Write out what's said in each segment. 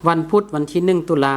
วันพุธวันที่1ตุลา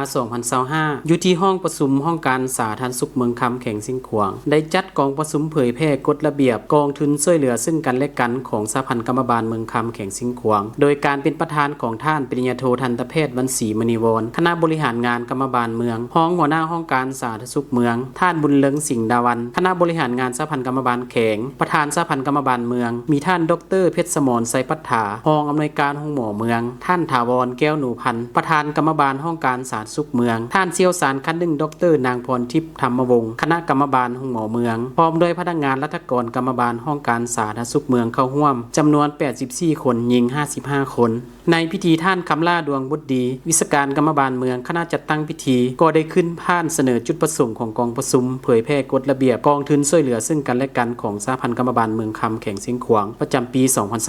2025อยู่ที่ห้องประชุมห้องการสาธารณสุขเมืองคำแข่งสิงขวางได้จัดกองประชุมเผยแพร่กฎระเบียบกองทุนช่วยเหลือซึ่งกันและกันของสหพันธ์กรรมบาลเมืองคำแข่งสิงขวางโดยการเป็นประธานของท่านปริญญาโททันตแพทย์วรรณศรีมณีวรคณะบริหารงานกรรมบาลเมืองห้องหัวหน้าห้องการสาธารณสุขเมืองท่านบุญเลิงสิงห์ดาวันคณะบริหารงานสหพันธ์กรรมบาลแข่งประธานสหพันธ์กรรมบาลเมืองมีท่านดรเพชรสมรไซปัฏฐาห้องอำนวยการห้องหมอเมืองท่านถาวรแก้วหนูพันธ์ประธานกรรมบาลห้องการสาธารณสุขเมืองท่านเชี่ยวชาญคันหนึ่งดรนางพรทิพย์ธรรมวงศ์คณะกรรมบาลห้องหมอเมืองพร้อมด้วยพนักงานรัฐกรกรรมบาลห้องการสาธารณสุขเมืองเข้าร่วมจำนวน84คนหญิง55คนในพิธีท่านคำล่าดวงบุตรดีวิศการกรรมบาลเมืองคณะจัดตั้งพิธีก็ได้ขึ้นผ่านเสนอจุดประสงค์ของกองประชุมเผยแพร่กฎระเบียบกองทุนช่วยเหลือซึ่งกันและกันของสหพันธ์กรรมบาลเมืองคำแข่งสิงขวางประจำปี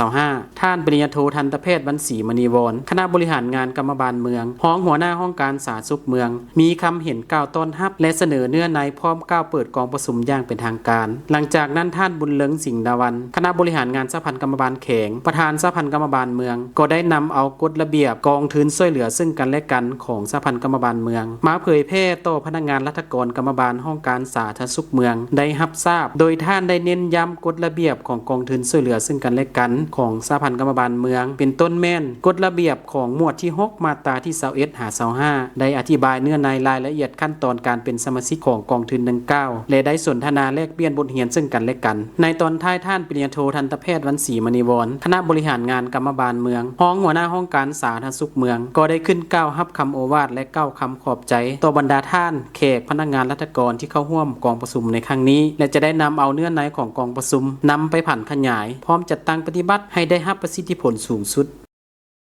2025ท่านปริญญาโททันตแพทย์วรรณศรีมณีวรคณะบริหารงานกรรมบาลเมืองห้องหัวหน้าห้องการสาธารณสุขเมืองมีคำเห็นกล่าวต้อนรับและเสนอเนื้อในพร้อมก้าวเปิดกองประชุมอย่างเป็นทางการหลังจากนั้นท่านบุญเลิงสิงห์ดาวันคณะบริหารงานสหพันธ์กรรมบาลแข่งประธานสหพันธ์กรรมบาลเมืองก็ได้นำเอากฎระเบียบกองทุนช่วยเหลือซึ่งกันและกันของสหพันธ์กรรมบาลเมืองมาเผยแพร่ต่อพนักงานรัฐกรกรรมบาลห้องการสาธารณสุขเมืองได้รับทราบโดยท่านได้เน้นย้ำกฎระเบียบของกองทุนช่วยเหลือซึ่งกันและกันของสหพันธ์กรรมบาลเมืองเป็นต้นแม่นกฎระเบียบของหมวดที่6มาตราที่21หา25ได้อธิบายเนื้อในรายละเอียดขั้นตอนการเป็นสมาชิกของกองทุนดังกล่าวและได้สนทนาแลกเปลี่ยนบทเรียนซึ่งกันและกันในตอนท้ายท่านปริญญาโททันตแพทย์วรรณศรีมณีวรคณะบริหารงานกรรมบาลเมืองห้องหัวหน้าห้องการสาธารณสุขเมืองก็ได้ขึ้นกล่าวรับคำโอวาทและกล่าวคำขอบใจต่อบรรดาท่านแขกพนักงานรัฐกรที่เข้าร่วมกองประชุมในครั้งนี้และจะได้นำเอาเนื้อในของกองประชุมนำไปผันขยายพร้อมจัดตั้งปฏิบัติให้ได้รับประสิทธิผลสูงสุด